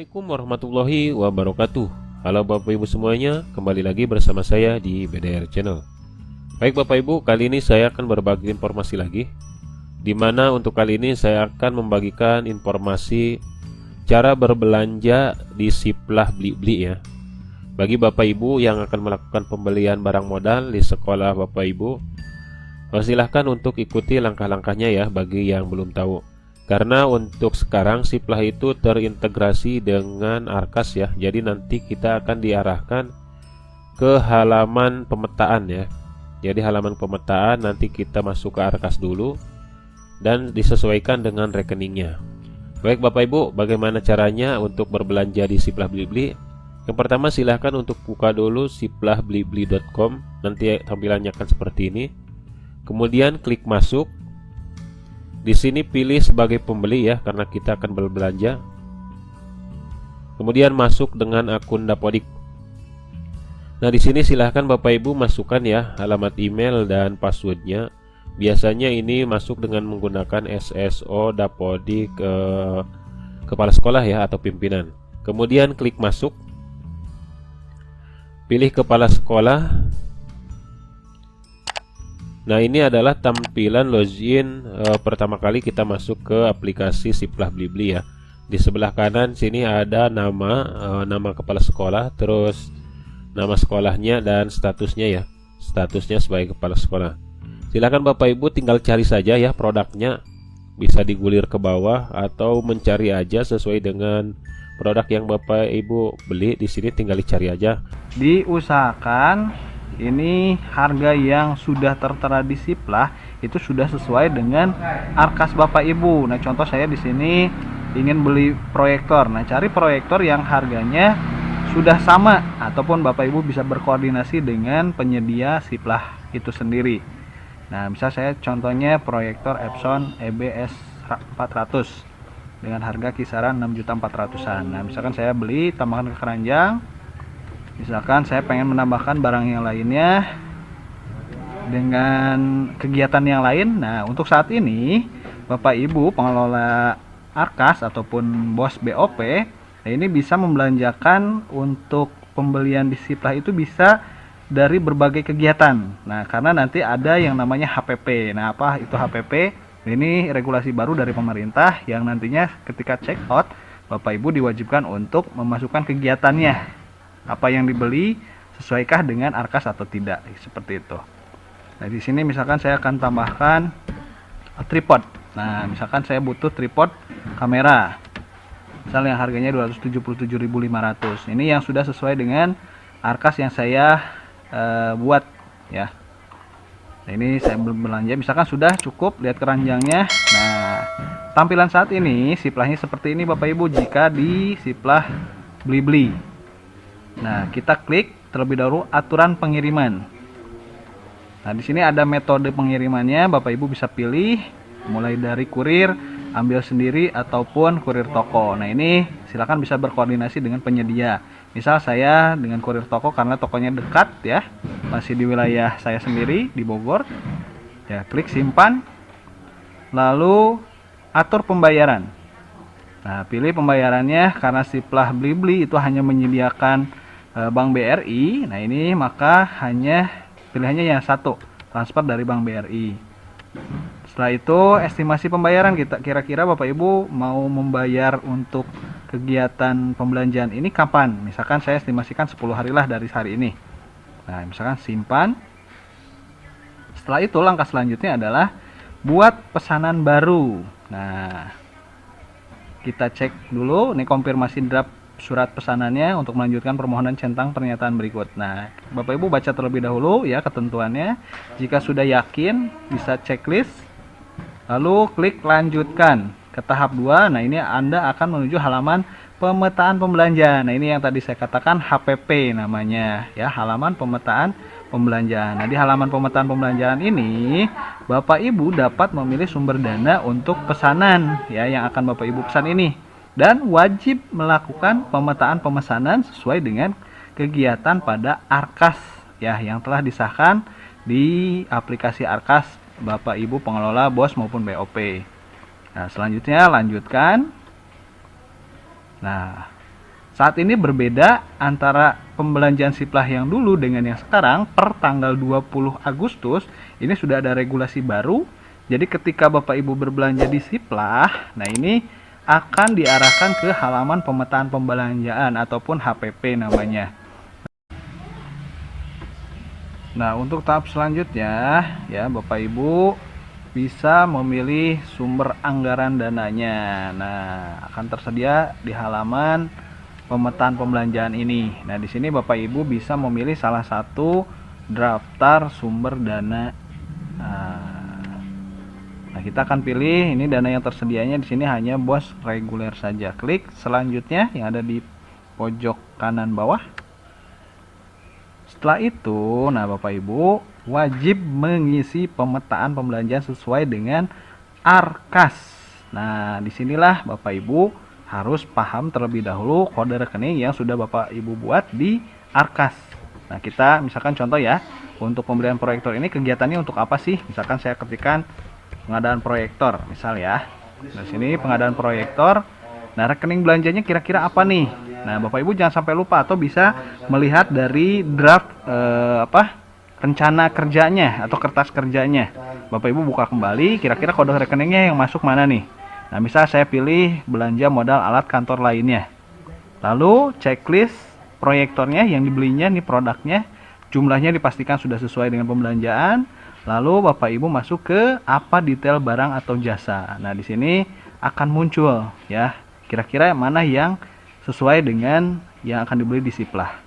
Assalamualaikum warahmatullahi wabarakatuh. Halo Bapak Ibu semuanya, kembali lagi bersama saya di BDR Channel. Baik Bapak Ibu, kali ini saya akan berbagi informasi lagi, dimana untuk kali ini saya akan membagikan informasi cara berbelanja di Siplah Blibli ya. Bagi Bapak Ibu yang akan melakukan pembelian barang modal di sekolah Bapak Ibu, silahkan untuk ikuti langkah-langkahnya ya bagi yang belum tahu. Karena untuk sekarang Siplah itu terintegrasi dengan Arkas ya. Jadi nanti kita akan diarahkan ke halaman pemetaan ya. Jadi halaman pemetaan nanti kita masuk ke Arkas dulu dan disesuaikan dengan rekeningnya. Baik Bapak Ibu, bagaimana caranya untuk berbelanja di Siplah Blibli? Yang pertama silahkan untuk buka dulu siplahblibli.com. Nanti tampilannya akan seperti ini. Kemudian klik masuk. Di sini pilih sebagai pembeli ya, karena kita akan berbelanja. Kemudian masuk dengan akun Dapodik. Nah, di sini silahkan Bapak Ibu masukkan ya alamat email dan passwordnya. Biasanya ini masuk dengan menggunakan SSO Dapodik kepala sekolah ya atau pimpinan. Kemudian klik masuk. Pilih kepala sekolah. Nah, ini adalah tampilan login pertama kali kita masuk ke aplikasi Siplah Blibli ya. Di sebelah kanan sini ada nama kepala sekolah, terus nama sekolahnya dan statusnya ya. Statusnya sebagai kepala sekolah. Silakan Bapak Ibu tinggal cari saja ya produknya. Bisa digulir ke bawah atau mencari aja sesuai dengan produk yang Bapak Ibu beli. Di sini tinggal dicari aja. Diusahakan ini harga yang sudah tertera di Siplah itu sudah sesuai dengan Arkas Bapak Ibu. Nah, contoh saya di sini ingin beli proyektor. Nah, cari proyektor yang harganya sudah sama ataupun Bapak Ibu bisa berkoordinasi dengan penyedia Siplah itu sendiri. Nah, misal saya contohnya proyektor Epson EBS 400 dengan harga kisaran 6.400-an. Nah, misalkan saya beli, tambahkan ke keranjang. Misalkan saya pengen menambahkan barang yang lainnya dengan kegiatan yang lain. Nah, untuk saat ini Bapak Ibu pengelola Arkas ataupun bos BOP, nah ini bisa membelanjakan untuk pembelian di Siplah itu bisa dari berbagai kegiatan. Nah, karena nanti ada yang namanya HPP. Nah, apa itu HPP? Ini regulasi baru dari pemerintah yang nantinya ketika check out Bapak Ibu diwajibkan untuk memasukkan kegiatannya. Apa yang dibeli sesuaikah dengan Arkas atau tidak, seperti itu. Nah, di sini misalkan saya akan tambahkan tripod. Nah, misalkan saya butuh tripod kamera. Misalnya yang harganya 277.500. Ini yang sudah sesuai dengan Arkas yang saya buat ya. Nah, ini saya belum belanja. Misalkan sudah cukup, lihat keranjangnya. Nah, tampilan saat ini Siplahnya seperti ini Bapak Ibu jika di Siplah Blibli. Nah, kita klik terlebih dahulu aturan pengiriman. Nah, di sini ada metode pengirimannya, Bapak Ibu bisa pilih mulai dari kurir, ambil sendiri ataupun kurir toko. Nah, ini silakan bisa berkoordinasi dengan penyedia. Misal saya dengan kurir toko karena tokonya dekat ya, masih di wilayah saya sendiri di Bogor. Ya, klik simpan. Lalu atur pembayaran. Nah, pilih pembayarannya karena Siplah Blibli itu hanya menyediakan Bank BRI. Nah, ini maka hanya pilihannya yang satu, transfer dari Bank BRI. Setelah itu estimasi pembayaran, kita kira-kira Bapak Ibu mau membayar untuk kegiatan pembelanjaan ini kapan? Misalkan saya estimasikan 10 hari lah dari hari ini. Nah, misalkan simpan. Setelah itu langkah selanjutnya adalah buat pesanan baru. Nah, kita cek dulu nih konfirmasi draft surat pesanannya untuk melanjutkan permohonan centang pernyataan berikut. Nah, Bapak Ibu baca terlebih dahulu ya ketentuannya. Jika sudah yakin, bisa checklist. Lalu klik lanjutkan ke tahap 2. Nah, ini Anda akan menuju halaman pemetaan pembelanjaan. Nah, ini yang tadi saya katakan HPP namanya ya, halaman pemetaan pembelanjaan. Nah, di halaman pemetaan pembelanjaan ini Bapak Ibu dapat memilih sumber dana untuk pesanan ya yang akan Bapak Ibu pesan ini. Dan wajib melakukan pemetaan pemesanan sesuai dengan kegiatan pada Arkas ya yang telah disahkan di aplikasi Arkas Bapak Ibu pengelola BOS maupun BOP. Nah, selanjutnya lanjutkan. Nah, Saat ini berbeda antara pembelanjaan Siplah yang dulu dengan yang sekarang. Per tanggal 20 Agustus ini sudah ada regulasi baru. Jadi ketika Bapak Ibu berbelanja di Siplah, nah ini akan diarahkan ke halaman pemetaan pembelanjaan ataupun HPP namanya. Nah, untuk tahap selanjutnya ya Bapak Ibu bisa memilih sumber anggaran dananya. Nah, akan tersedia di halaman pemetaan pembelanjaan ini. Nah, di sini Bapak Ibu bisa memilih salah satu daftar sumber dana. Nah, kita akan pilih ini dana yang tersedianya di sini hanya BOS reguler saja. Klik selanjutnya yang ada di pojok kanan bawah. Setelah itu, nah Bapak Ibu wajib mengisi pemetaan pembelanjaan sesuai dengan ARKAS. Nah, disinilah Bapak Ibu harus paham terlebih dahulu kode rekening yang sudah Bapak Ibu buat di ARKAS. Nah, kita misalkan contoh ya, untuk pembelian proyektor ini kegiatannya untuk apa sih? Misalkan saya ketikkan pengadaan proyektor, misal ya. Nah, sini pengadaan proyektor. Nah, rekening belanjanya kira-kira apa nih? Nah, Bapak Ibu jangan sampai lupa atau bisa melihat dari draft rencana kerjanya atau kertas kerjanya. Bapak Ibu buka kembali, kira-kira kode rekeningnya yang masuk mana nih? Nah, misal saya pilih belanja modal alat kantor lainnya. Lalu checklist proyektornya yang dibelinya nih produknya, jumlahnya dipastikan sudah sesuai dengan pembelanjaan. Lalu Bapak Ibu masuk ke apa detail barang atau jasa. Nah, di sini akan muncul ya, kira-kira mana yang sesuai dengan yang akan dibeli di Siplah.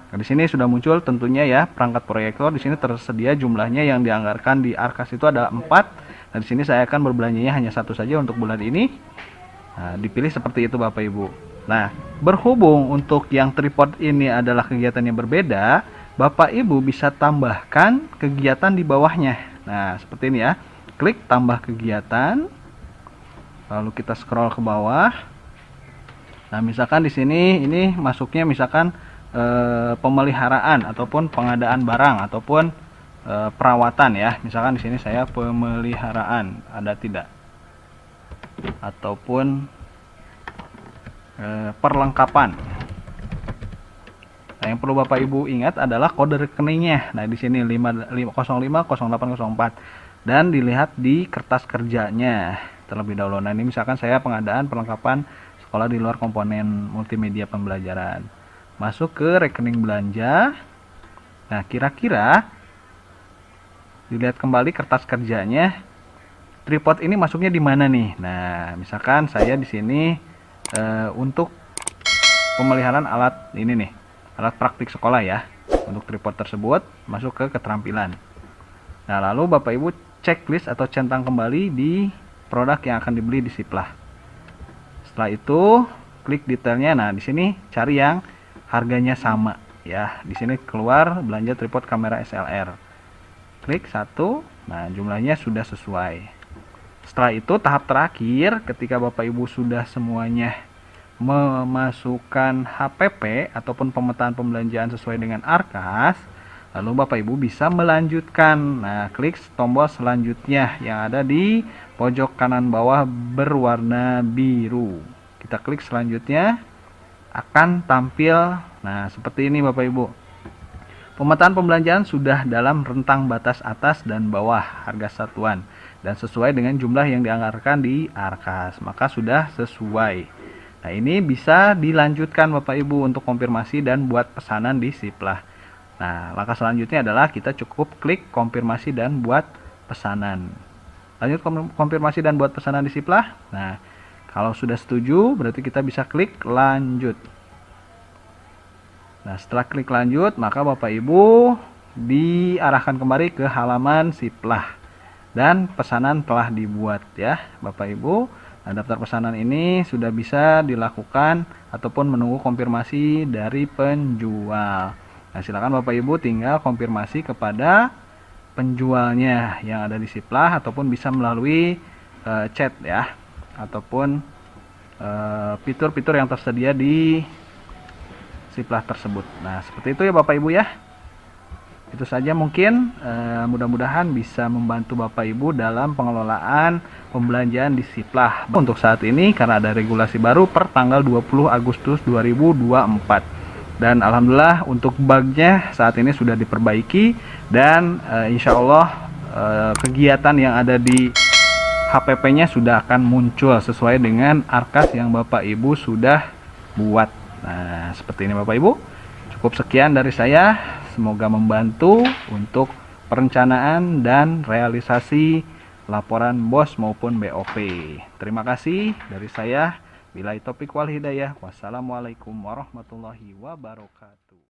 Nah, di sini sudah muncul tentunya ya perangkat proyektor. Di sini tersedia jumlahnya yang dianggarkan di ARKAS itu ada 4. Nah, di sini saya akan berbelanjanya hanya satu saja untuk bulan ini. Nah, dipilih seperti itu Bapak Ibu. Nah, berhubung untuk yang tripod ini adalah kegiatan yang berbeda, Bapak Ibu bisa tambahkan kegiatan di bawahnya. Nah, seperti ini ya. Klik tambah kegiatan. Lalu kita scroll ke bawah. Nah, misalkan di sini ini masuknya misalkan pemeliharaan ataupun pengadaan barang ataupun perawatan ya. Misalkan di sini saya pemeliharaan, ada tidak? Ataupun perlengkapan. Nah, yang perlu Bapak Ibu ingat adalah kode rekeningnya. Nah, di sini 050804 dan dilihat di kertas kerjanya terlebih dahulu. Nah, ini misalkan saya pengadaan perlengkapan sekolah di luar komponen multimedia pembelajaran. Masuk ke rekening belanja. Nah, kira-kira dilihat kembali kertas kerjanya, tripod ini masuknya di mana nih? Nah, misalkan saya di sini untuk pemeliharaan alat ini nih, alat praktik sekolah ya. Untuk tripod tersebut masuk ke keterampilan. Nah, lalu Bapak Ibu checklist atau centang kembali di produk yang akan dibeli di Siplah. Setelah itu klik detailnya. Nah, di sini cari yang harganya sama ya. Di sini keluar belanja tripod kamera SLR. Klik 1. Nah, jumlahnya sudah sesuai. Setelah itu tahap terakhir ketika Bapak Ibu sudah semuanya memasukkan HPP ataupun pemetaan pembelanjaan sesuai dengan ARKAS, lalu Bapak Ibu bisa melanjutkan. Nah, klik tombol selanjutnya yang ada di pojok kanan bawah berwarna biru. Kita klik selanjutnya, akan tampil nah seperti ini Bapak Ibu. Pemetaan pembelanjaan sudah dalam rentang batas atas dan bawah harga satuan dan sesuai dengan jumlah yang dianggarkan di ARKAS, maka sudah sesuai. Nah, ini bisa dilanjutkan Bapak Ibu untuk konfirmasi dan buat pesanan di Siplah. Nah, langkah selanjutnya adalah kita cukup klik konfirmasi dan buat pesanan. Lanjut konfirmasi dan buat pesanan di Siplah. Nah, kalau sudah setuju berarti kita bisa klik lanjut. Nah, setelah klik lanjut, maka Bapak Ibu diarahkan kembali ke halaman Siplah dan pesanan telah dibuat ya Bapak Ibu. Nah, daftar pesanan ini sudah bisa dilakukan ataupun menunggu konfirmasi dari penjual. Nah, silakan Bapak Ibu tinggal konfirmasi kepada penjualnya yang ada di Siplah ataupun bisa melalui chat ya ataupun fitur-fitur yang tersedia di Siplah tersebut. Nah, seperti itu ya Bapak Ibu ya. Itu saja mungkin, mudah-mudahan bisa membantu Bapak Ibu dalam pengelolaan pembelanjaan di Siplah. Untuk saat ini karena ada regulasi baru per tanggal 20 Agustus 2024. Dan alhamdulillah untuk bugnya saat ini sudah diperbaiki dan insya Allah kegiatan yang ada di HPP-nya sudah akan muncul sesuai dengan arkas yang Bapak Ibu sudah buat. Nah, seperti ini Bapak Ibu. Cukup sekian dari saya. Semoga membantu untuk perencanaan dan realisasi laporan BOS maupun BOP. Terima kasih dari saya. Billahi taufiq wal hidayah. Wassalamualaikum warahmatullahi wabarakatuh.